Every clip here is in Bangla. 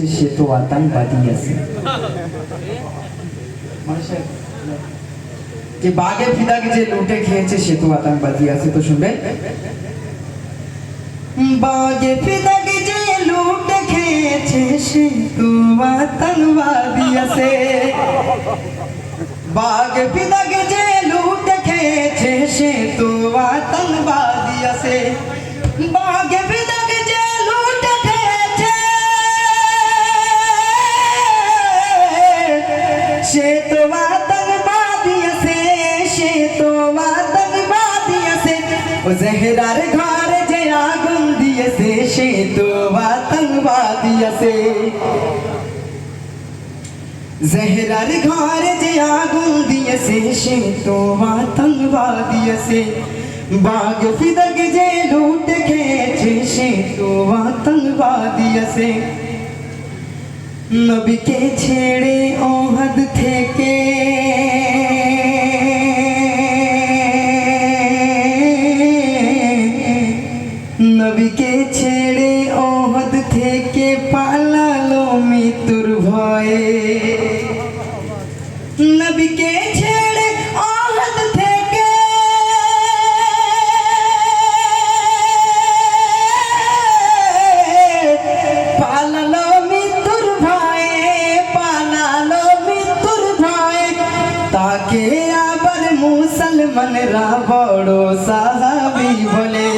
খেয়েছে সে তো আতঙ্কবাদী আছে। যে বাঘে ফিদাকে যে লুটে খেয়েছে সে তো আতঙ্কবাদী আছে। তো শুনবেন, বাঘে ফিদাকে যে লুটে খেয়েছে সে তো আতঙ্কবাদী আছে। বাঘে ফিদাকে যে লুটে খেয়েছে সে তো আতঙ্কবাদী আছে। বাঘে ফিদাকে যে লুটে খেয়েছে সে তো আতঙ্কবাদী আছে, সে তো আতঙ্কবাদী আছে। ও জেহরার ঘরে যে আগুন দিয়েছে সে তো আতঙ্কবাদী আছে। জেহরার ঘরে যে আগুন দিয়েছে সে তো আতঙ্কবাদী আছে। বাঘ ফিদাকে যে লুটে খেয়েছে সে তো আতঙ্কবাদী আছে। নবীকে ছেড়ে ওহদ থেকে নবীকে ছেড়ে ওহদ থেকে পালালো মৃত্যুর ভয়ে। নবীকে ছেড়ে ওহদ থেকে পালালো মৃত্যুর ভয়ে, পালালো মৃত্যুর ভয়ে। তাকে আবার মুসলমানরা বড় সাহাবী বলে,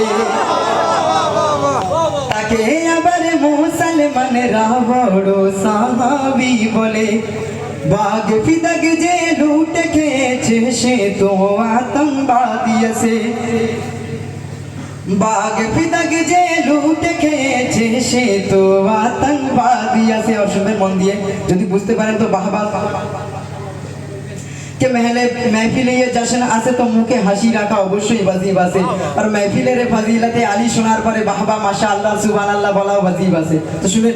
তাকে আবার মুসলমানরা বড় সাহাবী বলে। বাঘ ফিদাকে যে লুটে খেয়েছে সে তো আতঙ্কবাদী আছে। বাঘ ফিদাকে যে লুটে খেয়েছে সে তো আতঙ্কবাদী আছে। অসুবিধা মন দিয়ে যদি বুঝতে পারেন তো বাহবা। कि महफिले ये जश्न आसे तो मुखे हासि राखा अवश्य वाजिब आछे और महफिलेर फजिलते आली शोनार परे बाहबा माशाअल्लाह सुबहानाल्लाह बला वाजिब आछे। तो शुने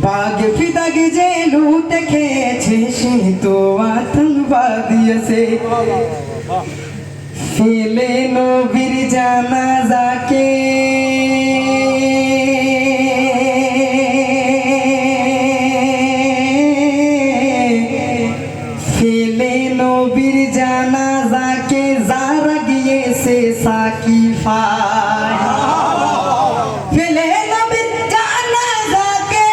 बाघ फिदाके जे लुटे खेয়েছে সে তো আতঙ্কবাদী আছে। ফেলে নবীর জানাজাকে নবীর জানাজাকে যারা গিয়েছে সাকিফায়। ফেলে নবীর জানাজাকে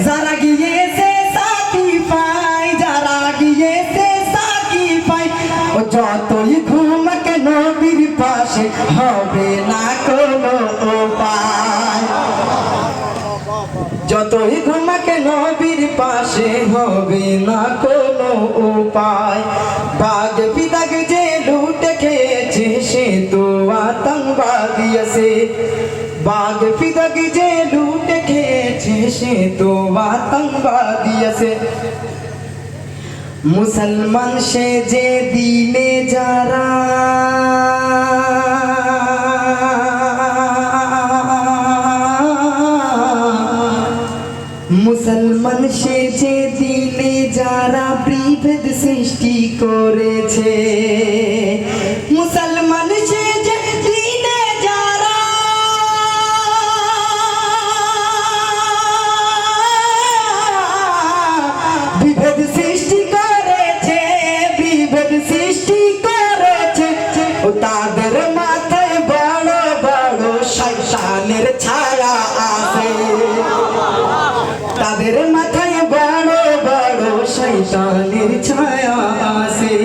যারা গিয়েছে সাকিফায়, যারা গিয়েছে সাকিফায়। ও যতই ঘুমাক নবীর পাশে হবে না কোনো উপায়, যতই ঘুমাকে নবীর পাশে হবে না কোনো উপায়। বাঘ ফিদাকে যে লুটে খেয়েছে সে তো আতঙ্কবাদী আছে। বাঘ ফিদাকে যে লুটে খেয়েছে সে তো আতঙ্কবাদী আছে। মুসলমান সে যে দিনে যারা মুসলমান সে যে দিনে যারা বিভেদ সৃষ্টি করেছে, মুসলমান সে যে দিনে যারা বিভেদ সৃষ্টি করেছে, বিভেদ সৃষ্টি করেছে। ও তাদের মাথায় বড় বড় শয়তানের ছায়া আছে, তাদের মাথায় বড় বড় শয়তানের ছায়া আছে।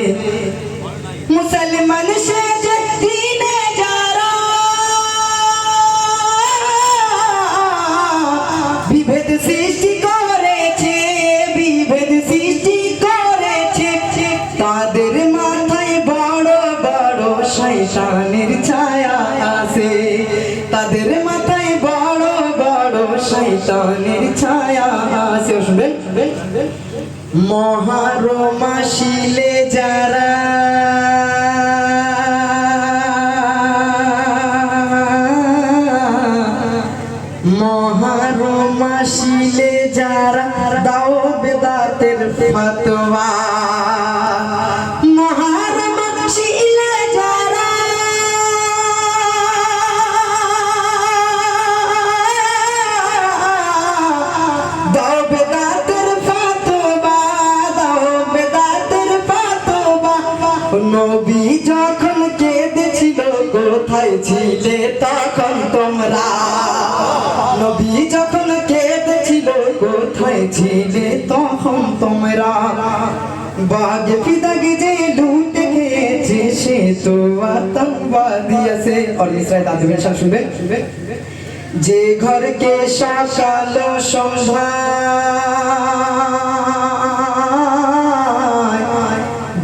মুসলমান সে যে দিনে যারা বিভেদ সৃষ্টি করেছে, বিভেদ সৃষ্টি করেছে। তাদের মাথায় বড় বড় শয়তানের ছায়া আছে, তাদের মাথায় বড় বড় শয়তানের ছায়া আছে। শুনবেন, মহরম আসিলে যারা মহরম আসিলে যারা দাও বেদাতের ফতোয়া, মহরম আসিলে যারা কোথায় ছিলে তখন তোমরা নবী যখন কেঁদেছিল কোথায় ছিলে তখন তোমরা বাগে ফিদাগে যে লুটে খেয়েছে সে তো আতঙ্কবাদী আছে और इसराइल तादीবের সাথে শুনবেন যে ঘরকে সকাল সন্ধ্যা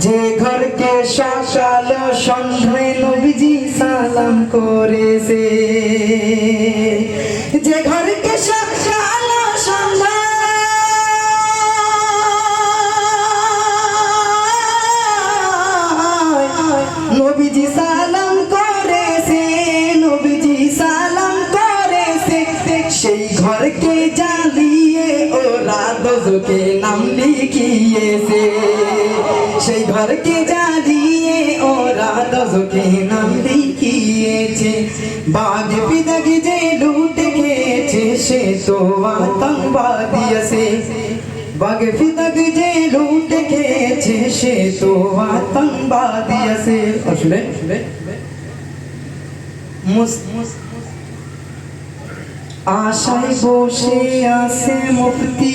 যে ঘরকে সকাল সন্ধ্যায় নবীজি সালাম করেছে যে ঘরকে সকাল সন্ধ্যা নবীজি সালাম করেছে নবীজি সালাম করেছে সেই ঘরকে জ্বালিয়ে ওরা দোজখে নাম লিখিয়েছে সেই ঘরকে জ্বালিয়ে ওরা দোজখে নাম লিখিয়েছে বাগে ফিদাগে যে লুটে খেয়েছে সে তো আতঙ্কবাদী আছে বাগে ফিদাগে যে লুটে খেয়েছে সে তো আতঙ্কবাদী আছে আসলে আশায় বসে আছে মুফতি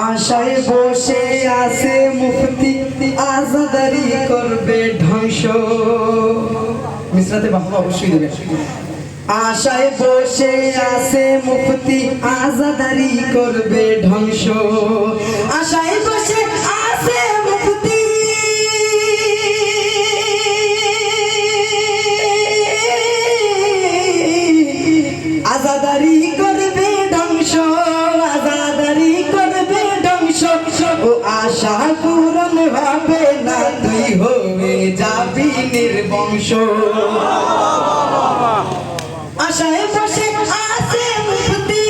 আশায় বসে আছে মুফতি আজাদারি করবে ধ্বংস মিশ্রাতে বাবা অবশ্যই দেবে আশায় বসে আছে মুফতি আজাদারি করবে ধ্বংস আশায় বসে আছে মুফতি আজাদারি করবে ধ্বংস আজাদারি করবে ধ্বংস ও আশা পূরণ হবে না তুই হয়ে যাবি নির্বংশ আশায় বসে আছে মুফতি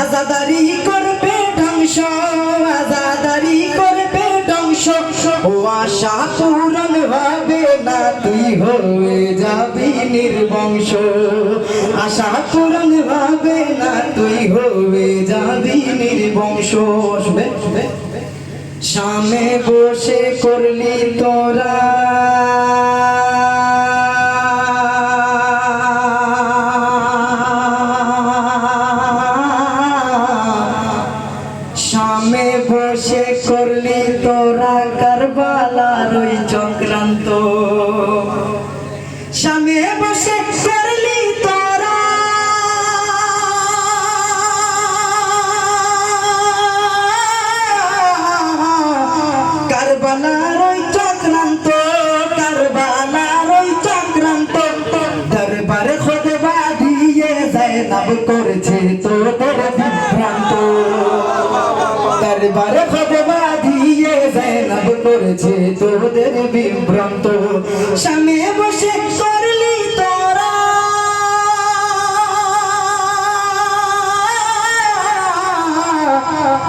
আজাদারি করবে ধ্বংস আজাদারি করবে ধ্বংস ও আশা পূরণ হবে না তুই হয়ে যাবি নির্বংশ আশা পূরণ হবে না তুই হয়ে যাবি নির্বংশ সামনে বসে করলি তোরা সামনে বসে করলি তোরা কারবালার ওই চক্রান্ত সামনে বসে করলি তোরা কারবালার ওই চক্রান্ত কারবালার ওই চক্রান্ত দরবারে খুতবা দিয়ে যায়নাব করেছে তোদের বিভ্রান্ত দরবারে খুতবা দিয়ে যায়নাব করেছে তোদের বিভ্রান্ত সামনে বসে করলি তোরা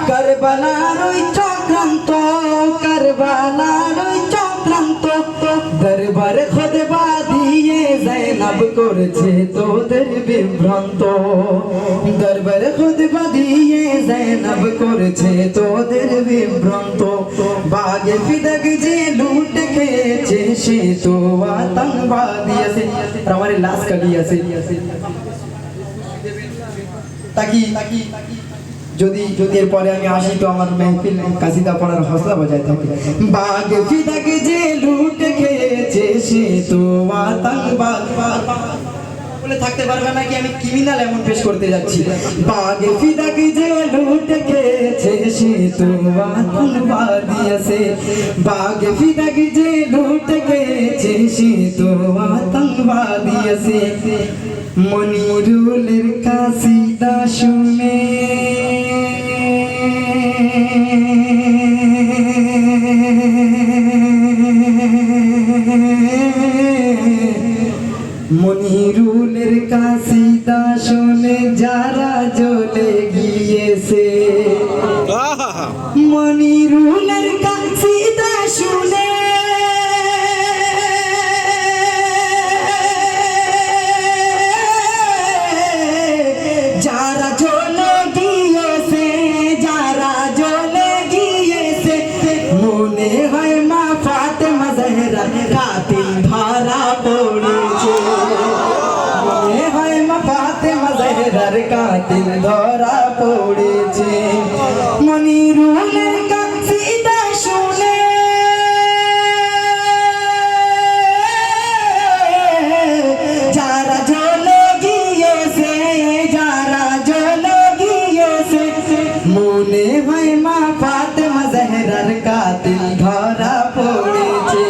কারবালার ওই চক্রান্ত কারবালার ওই চক্রান্ত দরবারে খুতবা দিয়ে যায়নাব করেছে তোদের বিভ্রান্ত দরবারে খুতবা দিয়ে যায়নাব করেছে তোদের বিভ্রান্ত বাগে ফিদাগে যে লুটে খেয়েছে সে তো আতঙ্কবাদী আছে আমার লাশ কালি আছে তাকি যদি এরপরে আমি আসি তো আমার মেহফিল কাসিদা পড়ার হৌসলা বজায় থাকে বাগে ফিদাগে যে লুটে খেয়েছে সে তো আতঙ্কবাদী বলে থাকতে পারবে না কি আমি ক্রিমিনাল এমন পেশ করতে যাচ্ছি বাগে ফিদাগে যে লুটে খেয়েছে সে তো আতঙ্কবাদী আছে বাগে ফিদাগে যে লুটে খেয়েছে সে তো আতঙ্কবাদী আছে মনিরুলের কাসিদা শুনে মনিরুলের কাসিদা শুনে যারা জ্বলে গিয়েছে মনিরুলের কাসিদা শুনে মা ফাতেমা জহরার কাতিল ধরা পড়েছে মনিরুলের কাসিদা শুনে যারা জ্বলে গিয়েছে মনে হয় মা ফাতেমা জহরার কাতিল ধরা পড়েছে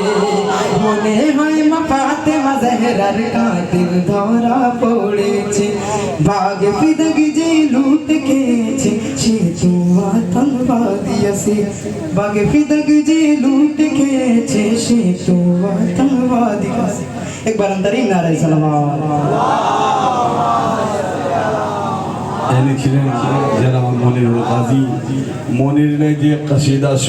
মনে হয় মা ফাতেমা জহরার কাতিল ধরা পড়েছে বাগ ফিদক যে লুট খেয়েছে সে তো আতঙ্কবাদী আছে বাগ ফিদক যে লুট খেয়েছে সে তো আতঙ্কবাদী আছে একবার अंदर নারায়ে সালাওয়াত এনেছিলেন যারা আমার মনিরুল গাজী মনিরের যে কাসিদা